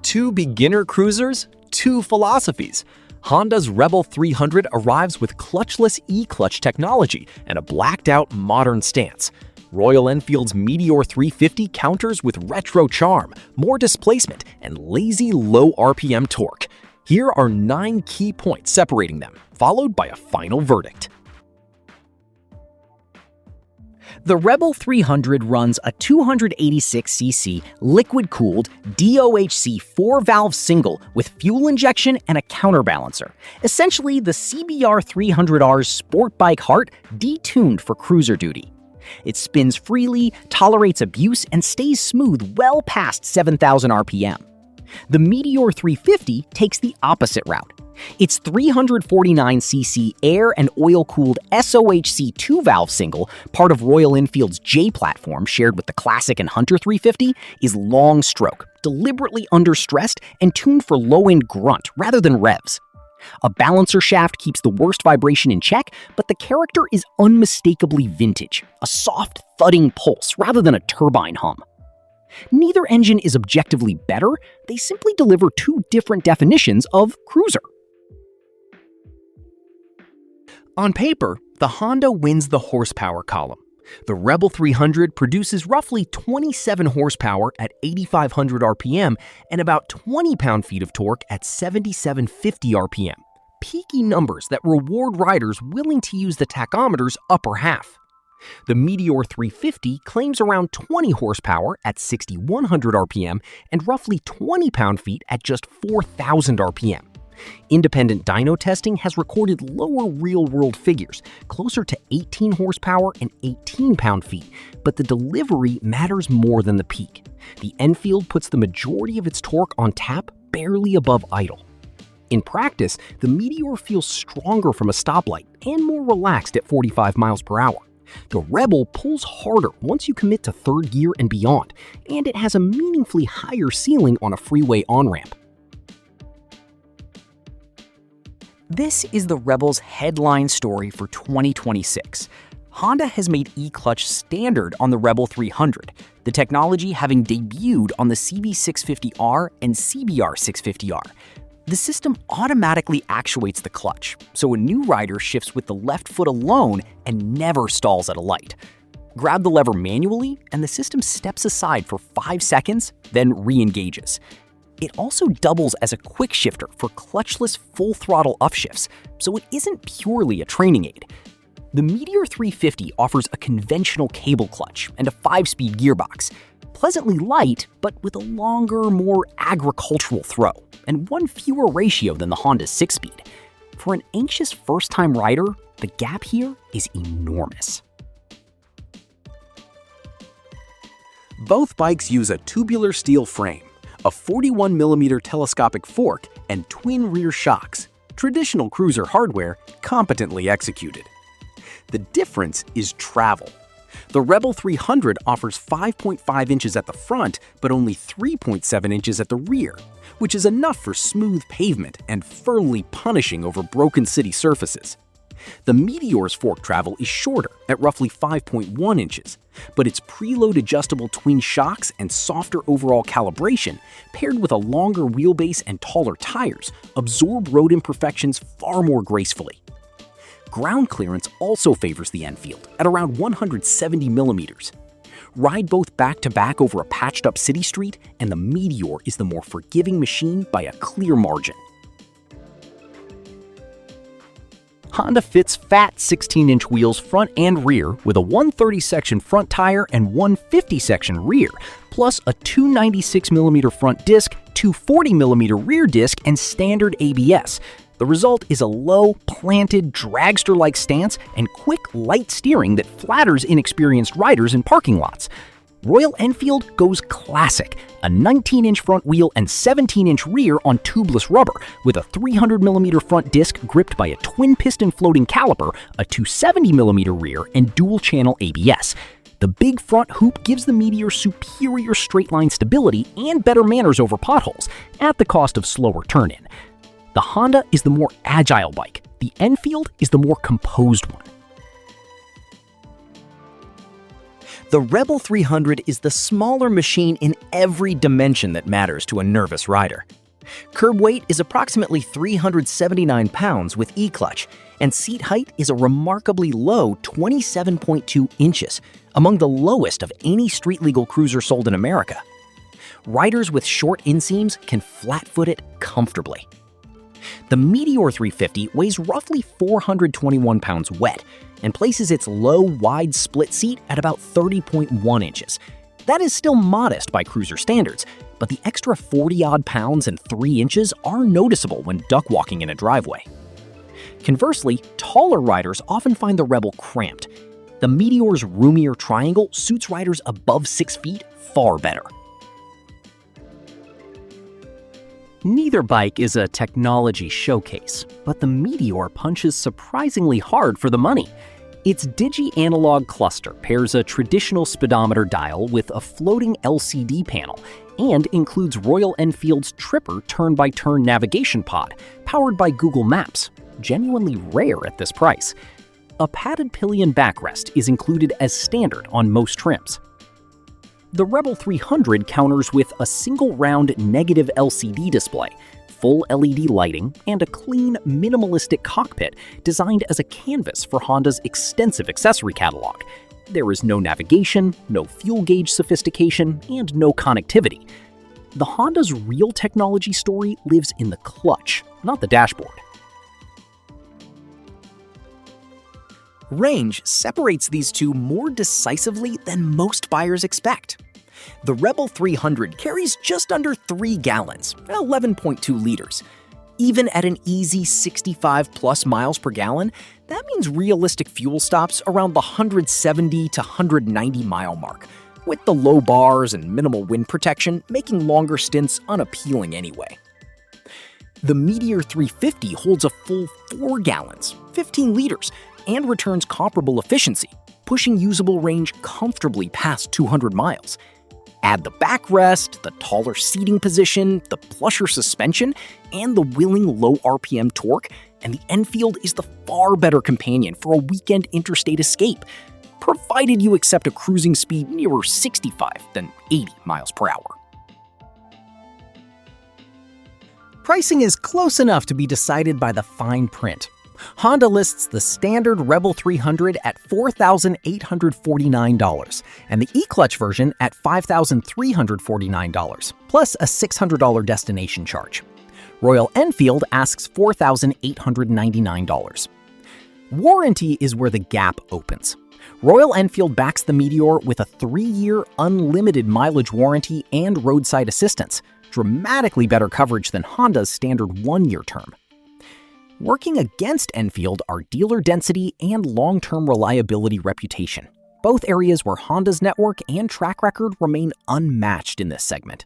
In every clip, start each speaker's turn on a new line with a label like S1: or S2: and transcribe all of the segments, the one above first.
S1: Two beginner cruisers, two philosophies. Honda's Rebel 300 arrives with clutchless e-clutch technology and a blacked-out modern stance. Royal Enfield's Meteor 350 counters with retro charm, more displacement, and lazy low RPM torque. Here are 9 key points separating them, followed by a final verdict.
S2: The Rebel 300 runs a 286cc liquid-cooled DOHC 4-valve single with fuel injection and a counterbalancer. Essentially, the CBR 300R's sport bike heart detuned for cruiser duty. It spins freely, tolerates abuse, and stays smooth well past 7,000 RPM. The Meteor 350 takes the opposite route. Its 349cc air and oil-cooled SOHC 2-valve single, part of Royal Enfield's J platform shared with the Classic and Hunter 350, is long stroke, deliberately understressed, and tuned for low-end grunt rather than revs. A balancer shaft keeps the worst vibration in check, but the character is unmistakably vintage, a soft, thudding pulse rather than a turbine hum. Neither engine is objectively better, they simply deliver two different definitions of cruiser. On paper, the Honda wins the horsepower column. The Rebel 300 produces roughly 27 horsepower at 8,500 RPM and about 20 pound-feet of torque at 7,750 RPM. Peaky numbers that reward riders willing to use the tachometer's upper half. The Meteor 350 claims around 20 horsepower at 6,100 RPM and roughly 20 pound-feet at just 4,000 RPM. Independent dyno testing has recorded lower real-world figures, closer to 18 horsepower and 18 pound-feet, but the delivery matters more than the peak. The Enfield puts the majority of its torque on tap barely above idle. In practice, the Meteor feels stronger from a stoplight and more relaxed at 45 miles per hour. The Rebel pulls harder once you commit to third gear and beyond, and it has a meaningfully higher ceiling on a freeway on-ramp. This is the Rebel's headline story for 2026. Honda has made e-clutch standard on the Rebel 300, the technology having debuted on the CB650R and CBR 650R. The system automatically actuates the clutch, so a new rider shifts with the left foot alone and never stalls at a light. Grab the lever manually, and the system steps aside for 5 seconds, then re-engages. It also doubles as a quick shifter for clutchless full-throttle upshifts, so it isn't purely a training aid. The Meteor 350 offers a conventional cable clutch and a 5-speed gearbox. Pleasantly light, but with a longer, more agricultural throw, and one fewer ratio than the Honda's 6-speed. For an anxious first-time rider, the gap here is enormous.
S1: Both bikes use a tubular steel frame, a 41mm telescopic fork, and twin rear shocks, traditional cruiser hardware competently executed. The difference is travel. The Rebel 300 offers 5.5 inches at the front, but only 3.7 inches at the rear, which is enough for smooth pavement and firmly punishing over broken city surfaces. The Meteor's fork travel is shorter at roughly 5.1 inches, but its preload adjustable twin shocks and softer overall calibration, paired with a longer wheelbase and taller tires, absorb road imperfections far more gracefully. Ground clearance also favors the Enfield at around 170 millimeters. Ride both back-to-back over a patched-up city street, and the Meteor is the more forgiving machine by a clear margin. Honda fits fat 16-inch wheels front and rear with a 130-section front tire and 150-section rear, plus a 296mm front disc, 240mm rear disc, and standard ABS. The result is a low, planted, dragster-like stance and quick, light steering that flatters inexperienced riders in parking lots. Royal Enfield goes classic, a 19-inch front wheel and 17-inch rear on tubeless rubber, with a 300mm front disc gripped by a twin-piston floating caliper, a 270mm rear, and dual-channel ABS. The big front hoop gives the Meteor superior straight-line stability and better manners over potholes, at the cost of slower turn-in. The Honda is the more agile bike, the Enfield is the more composed one.
S2: The Rebel 300 is the smaller machine in every dimension that matters to a nervous rider. Curb weight is approximately 379 pounds with E-clutch, and seat height is a remarkably low 27.2 inches, among the lowest of any street-legal cruiser sold in America. Riders with short inseams can flat-foot it comfortably. The Meteor 350 weighs roughly 421 pounds wet and places its low, wide split seat at about 30.1 inches. That is still modest by cruiser standards, but the extra 40-odd pounds and 3 inches are noticeable when duck walking in a driveway. Conversely, taller riders often find the Rebel cramped. The Meteor's roomier triangle suits riders above 6 feet far better. Neither bike is a technology showcase, but the Meteor punches surprisingly hard for the money. Its digi-analog cluster pairs a traditional speedometer dial with a floating LCD panel and includes Royal Enfield's Tripper turn-by-turn navigation pod, powered by Google Maps, genuinely rare at this price. A padded pillion backrest is included as standard on most trims. The Rebel 300 counters with a single-round negative LCD display, full LED lighting, and a clean, minimalistic cockpit designed as a canvas for Honda's extensive accessory catalog. There is no navigation, no fuel gauge sophistication, and no connectivity. The Honda's real technology story lives in the clutch, not the dashboard. Range separates these two more decisively than most buyers expect. The Rebel 300 carries just under 3 gallons, 11.2 liters. Even at an easy 65+ miles per gallon, that means realistic fuel stops around the 170 to 190 mile mark, with the low bars and minimal wind protection making longer stints unappealing anyway. The Meteor 350 holds a full 4 gallons, 15 liters, and returns comparable efficiency, pushing usable range comfortably past 200 miles. Add the backrest, the taller seating position, the plusher suspension, and the willing low RPM torque, and the Enfield is the far better companion for a weekend interstate escape, provided you accept a cruising speed nearer 65 than 80 miles per hour. Pricing is close enough to be decided by the fine print. Honda lists the standard Rebel 300 at $4,849 and the E-clutch version at $5,349, plus a $600 destination charge. Royal Enfield asks $4,899. Warranty is where the gap opens. Royal Enfield backs the Meteor with a 3-year unlimited mileage warranty and roadside assistance, dramatically better coverage than Honda's standard 1-year term. Working against Enfield are dealer density and long-term reliability reputation, both areas where Honda's network and track record remain unmatched in this segment.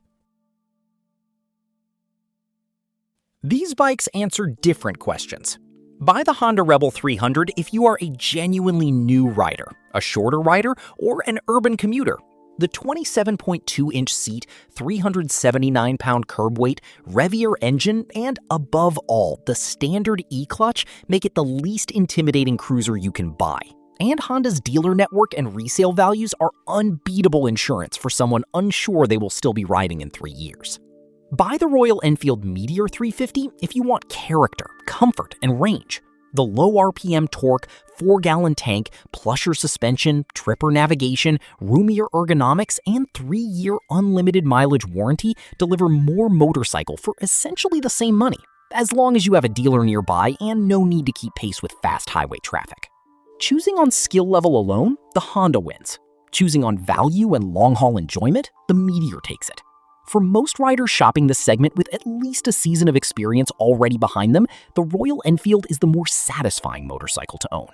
S2: These bikes answer different questions. Buy the Honda Rebel 300 if you are a genuinely new rider, a shorter rider, or an urban commuter. The 27.2-inch seat, 379-pound curb weight, Revier engine, and above all, the standard E-clutch make it the least intimidating cruiser you can buy. And Honda's dealer network and resale values are unbeatable insurance for someone unsure they will still be riding in 3 years. Buy the Royal Enfield Meteor 350 if you want character, comfort, and range. The low RPM torque, 4-gallon tank, plusher suspension, Tripper navigation, roomier ergonomics, and 3-year unlimited mileage warranty deliver more motorcycle for essentially the same money, as long as you have a dealer nearby and no need to keep pace with fast highway traffic. Choosing on skill level alone, the Honda wins. Choosing on value and long-haul enjoyment, the Meteor takes it. For most riders shopping this segment with at least a season of experience already behind them, the Royal Enfield is the more satisfying motorcycle to own.